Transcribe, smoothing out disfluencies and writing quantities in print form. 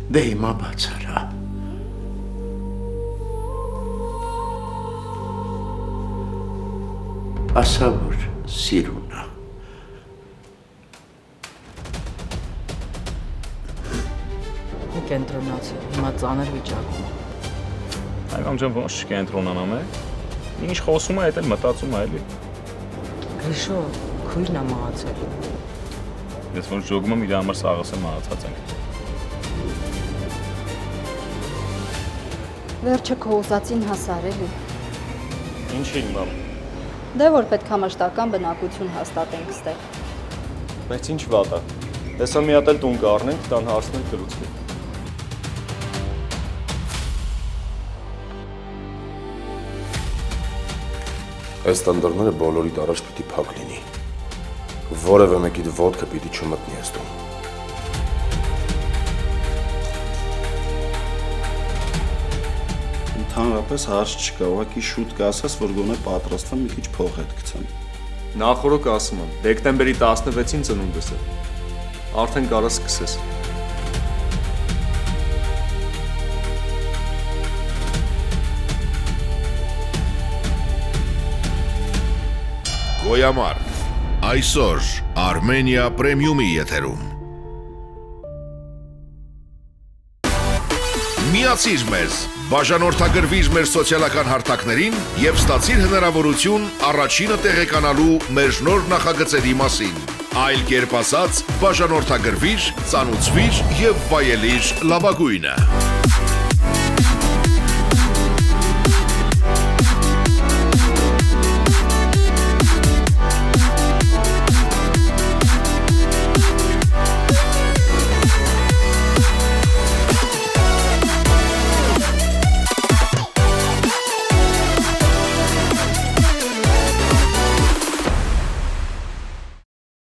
Դե հիմա բացարա։ Ասա, որ սիրուն է։ Կենտրոնացի, հիմա ծանր վիճակում։ Այգամ ջան, ոնց չկենտրոնանամ է։ Ինչ խոսում է, այդ էլ մտածում է, էլի։ Գրիշո, քույրն է մահացել։ Ես ոնց ժողում եմ իր համար սաղս եմ մահացած ենք։ Վերջը քո ուզածին հասար էլի։ Ինչի՞ մամ։ Դե որ պետք է մշտական բնակություն հաստատենք ստեղ։ Բայց ինչ վատ է։ Հեսա մի հատ էլ տուն կառնենք, տան հարցն էլ կլուծվի։ Այս տանդարները բոլորիդ առաջ պիտի փակ լինի։ Որևէ մեկիդ ոտքը պիտի չմտնի այս տուն։ Ընդհանրապես հարց չկա, ուղղակի շուտ կասես, որ գոնե պատրաստվում մի քիչ փող հետ գցեմ։ Նախորոք ասում եմ, դեկտեմբերի 16-ին ծնունդս է։ Արդեն կարա սկսես։ Գոյամար, այսօր Armenia Premium-ի եթերում։ Միացիր մեզ, բաժանորդագրվիր մեր սոցիալական հարթակներին և ստացիր հնարավորություն առաջինը տեղեկանալու մեր նոր նախագծերի մասին։ Այլ կերպ ասած, բաժանորդագրվիր, ծանուցվիր և վայելիր լավագույնը։